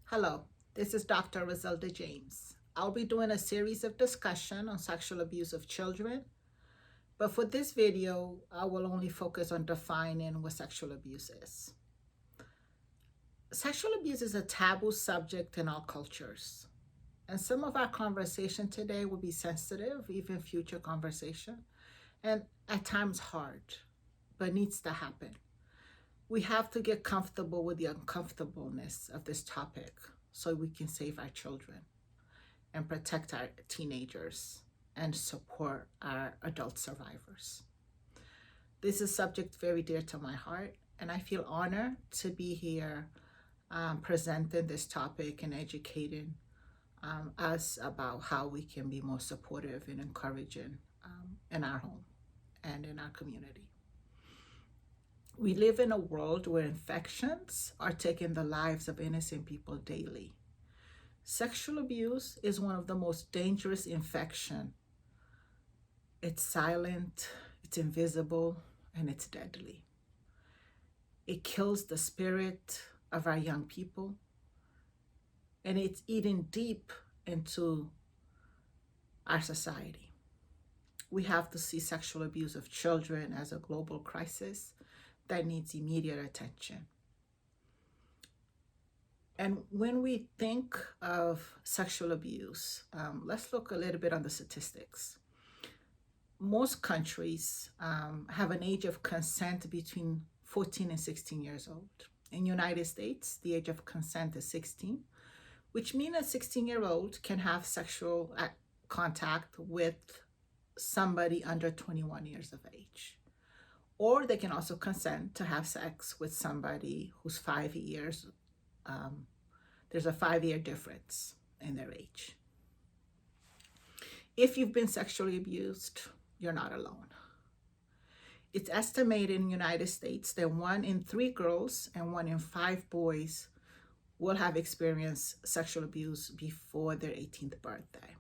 Hello, this is Dr. Rosilda James. I'll be doing a series of discussion on sexual abuse of children, but for this video, I will only focus on defining what sexual abuse is. Sexual abuse is a taboo subject in all cultures, and some of our conversation today will be sensitive, even future conversation, and at times hard, but needs to happen. We have to get comfortable with the uncomfortableness of this topic so we can save our children and protect our teenagers and support our adult survivors. This is a subject very dear to my heart, and I feel honored to be here presenting this topic and educating us about how we can be more supportive and encouraging in our home and in our community. We live in a world where infections are taking the lives of innocent people daily. Sexual abuse is one of the most dangerous infections. It's silent, it's invisible, and it's deadly. It kills the spirit of our young people, and it's eating deep into our society. We have to see sexual abuse of children as a global crisis that needs immediate attention. And when we think of sexual abuse, let's look a little bit on the statistics. Most countries have an age of consent between 14 and 16 years old. In the United States, the age of consent is 16, which means a 16-year-old can have sexual contact with somebody under 21 years of age. Or they can also consent to have sex with somebody who's 5 years. There's a 5-year difference in their age. If you've been sexually abused, you're not alone. It's estimated in the United States that 1 in 3 girls and 1 in 5 boys will have experienced sexual abuse before their 18th birthday.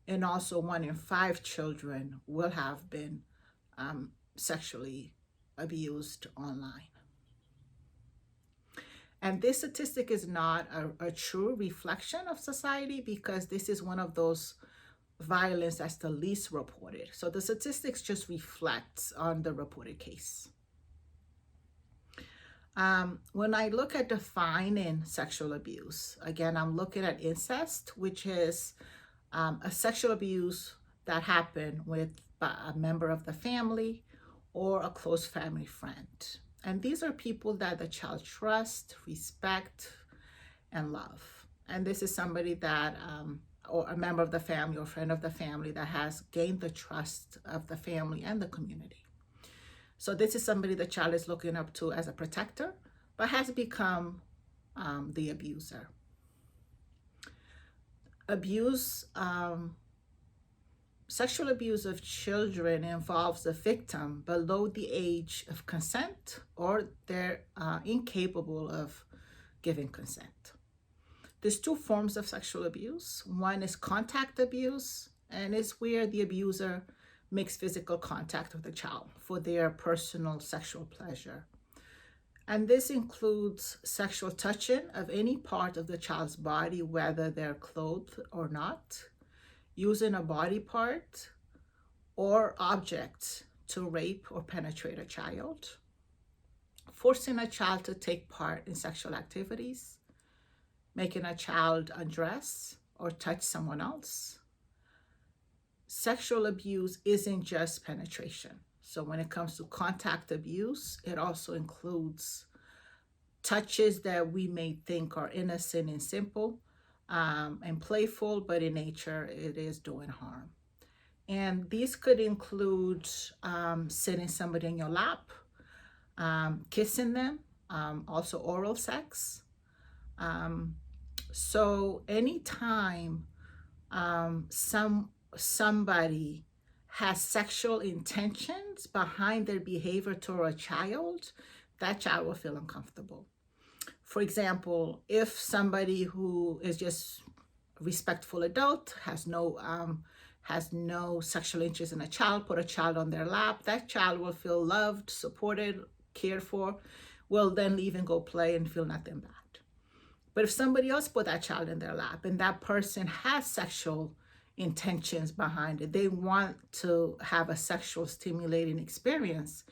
And also 1 in 5 children will have been sexually abused online. And this statistic is not a true reflection of society because this is one of those violence that's the least reported. So the statistics just reflect on the reported case. When I look at defining sexual abuse, again, I'm looking at incest, which is a sexual abuse that happened with a member of the family or a close family friend. And these are people that the child trusts, respect, and love. And this is somebody that, or a member of the family or friend of the family that has gained the trust of the family and the community. So this is somebody the child is looking up to as a protector, but has become the abuser. Sexual abuse of children involves the victim below the age of consent or they're incapable of giving consent. There's 2 forms of sexual abuse. One is contact abuse, and it's where the abuser makes physical contact with the child for their personal sexual pleasure. And this includes sexual touching of any part of the child's body, whether they're clothed or not, using a body part or object to rape or penetrate a child, forcing a child to take part in sexual activities, making a child undress or touch someone else. Sexual abuse isn't just penetration. So when it comes to contact abuse, it also includes touches that we may think are innocent and simple, and playful, but in nature, it is doing harm. And these could include sitting somebody in your lap, kissing them, also oral sex. So anytime somebody has sexual intentions behind their behavior toward a child, that child will feel uncomfortable. For example, if somebody who is just a respectful adult has no sexual interest in a child, put a child on their lap, that child will feel loved, supported, cared for, will then leave and go play and feel nothing bad. But if somebody else put that child in their lap and that person has sexual intentions behind it, they want to have a sexual stimulating experience,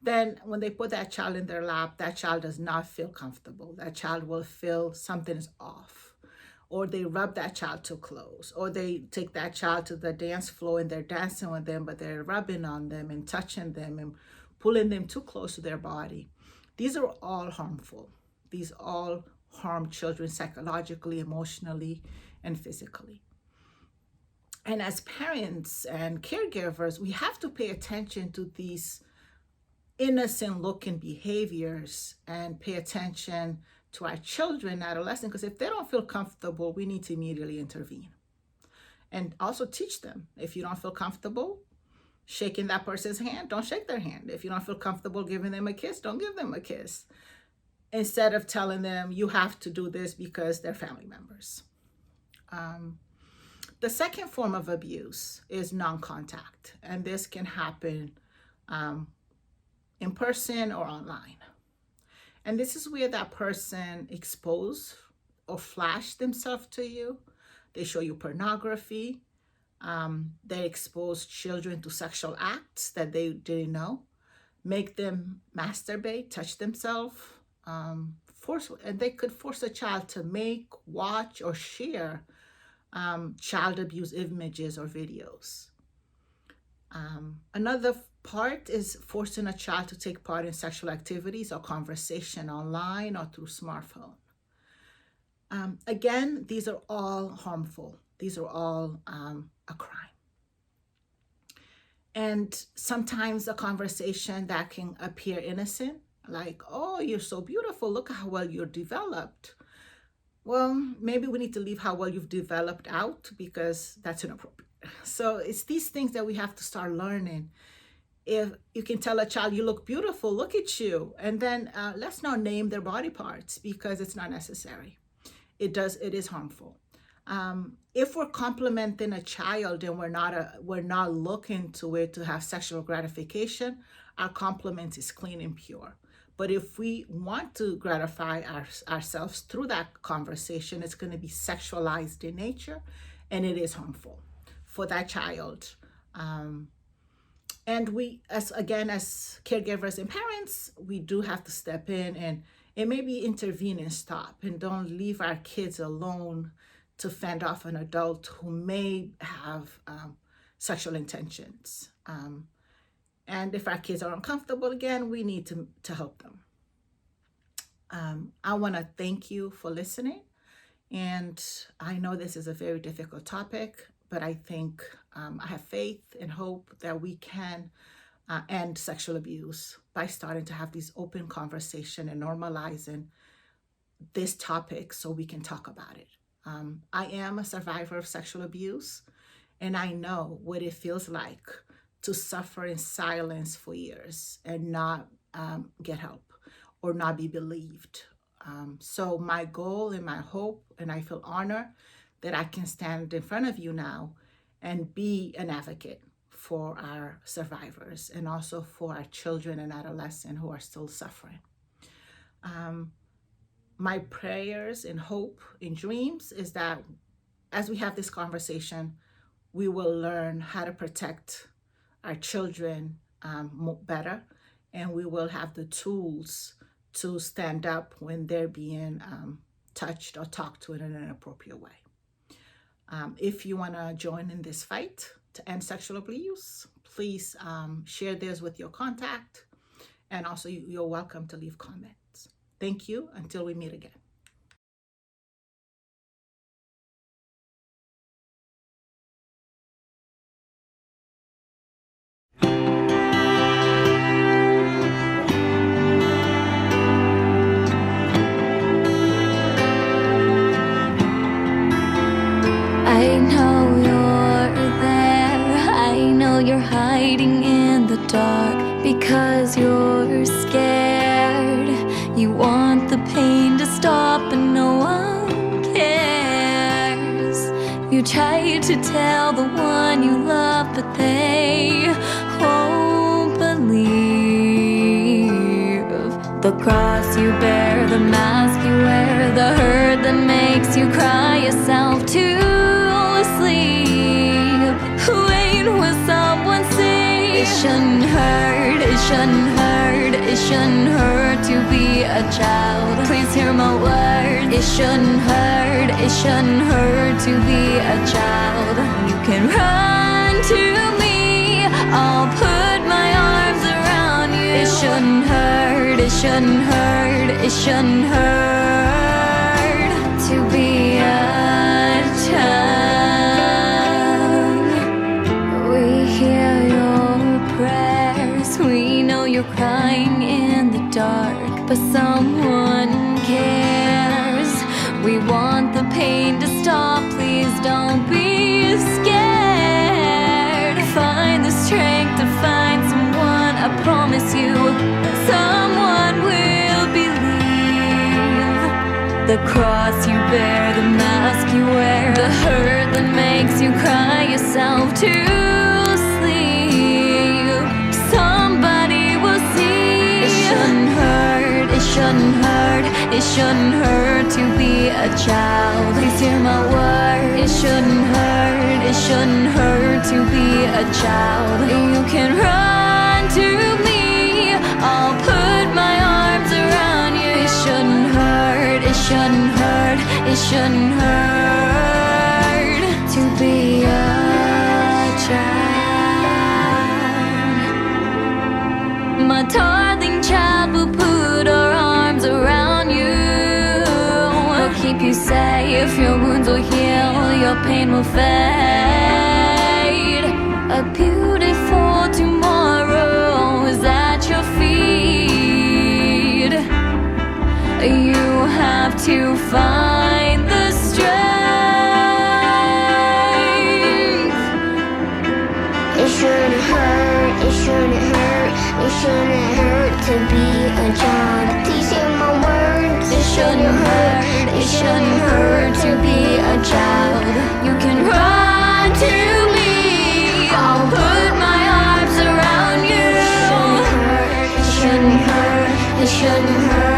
then when they put that child in their lap, that child does not feel comfortable. That child will feel something's off. Or they rub that child too close. Or they take that child to the dance floor and they're dancing with them, but they're rubbing on them and touching them and pulling them too close to their body. These are all harmful. These all harm children psychologically, emotionally, and physically. And as parents and caregivers, we have to pay attention to these innocent looking behaviors and pay attention to our children, adolescents, because if they don't feel comfortable, we need to immediately intervene. And also teach them, if you don't feel comfortable shaking that person's hand, don't shake their hand. If you don't feel comfortable giving them a kiss, don't give them a kiss. Instead of telling them you have to do this because they're family members. The second form of abuse is non-contact, and this can happen in person or online. And this is where that person expose or flash themselves to you. They show you pornography. They expose children to sexual acts that they didn't know, make them masturbate, touch themselves, and they could force a child to make, watch, or share child abuse images or videos. Another part is forcing a child to take part in sexual activities or conversation online or through smartphone. Again, these are all harmful. These are all a crime. And sometimes a conversation that can appear innocent, like, oh, you're so beautiful, look how well you're developed. Well, maybe we need to leave how well you've developed out because that's inappropriate. So it's these things that we have to start learning. If you can tell a child, you look beautiful, look at you, and then let's not name their body parts because it's not necessary. It is harmful. If we're complimenting a child and we're not looking to it to have sexual gratification, our compliment is clean and pure. But if we want to gratify ourselves through that conversation, it's going to be sexualized in nature, and it is harmful for that child. And we, as caregivers and parents, we do have to step in and maybe intervene and stop, and don't leave our kids alone to fend off an adult who may have sexual intentions. And if our kids are uncomfortable, again, we need to help them. I want to thank you for listening. And I know this is a very difficult topic, but I think I have faith and hope that we can end sexual abuse by starting to have these open conversation and normalizing this topic so we can talk about it. I am a survivor of sexual abuse, and I know what it feels like to suffer in silence for years and not get help or not be believed. So my goal and my hope, and I feel honored that I can stand in front of you now and be an advocate for our survivors and also for our children and adolescents who are still suffering. My prayers and hope and dreams is that as we have this conversation, we will learn how to protect our children better, and we will have the tools to stand up when they're being touched or talked to in an inappropriate way. If you want to join in this fight to end sexual abuse, please share this with your contact, and also you're welcome to leave comments. Thank you. Until we meet again. I know you're there. I know you're hiding in the dark because you're scared. You want the pain to stop and no one cares. You try to tell the one you love, but they won't believe The cross you bear, the mask you wear, the hurt that makes you cry yourself to sleep. When will someone say it shouldn't hurt, it shouldn't hurt, it shouldn't hurt to be a child? Please hear my words. It shouldn't hurt, it shouldn't hurt to be a child. You can run to me, I'll put my arms around you. It shouldn't hurt, it shouldn't hurt, it shouldn't hurt to be a child. We hear your prayers, we know you're crying in the dark, but someone cares. We want the pain to stop, please don't be scared. Find the strength to find someone, I promise you, someone will believe. The cross you bear, the mask you wear, the hurt that makes you cry yourself to sleep. Somebody will see. It shouldn't hurt, it shouldn't hurt, it shouldn't hurt to be a child. Please hear my word. It shouldn't hurt, it shouldn't hurt to be a child. You can run to me, I'll put my arms around you. It shouldn't hurt, it shouldn't hurt, it shouldn't hurt to be a child. My darling child, will put our arms around you. We'll keep you safe, your wounds will heal, your pain will fade. A beautiful tomorrow is at your feet. You have to find the strength. It shouldn't hurt, it shouldn't hurt, it shouldn't hurt to be a child. Please hear my words. It shouldn't hurt, it shouldn't hurt to be a child. You can run to me, I'll put my arms around you. It shouldn't hurt, It shouldn't hurt, it shouldn't hurt.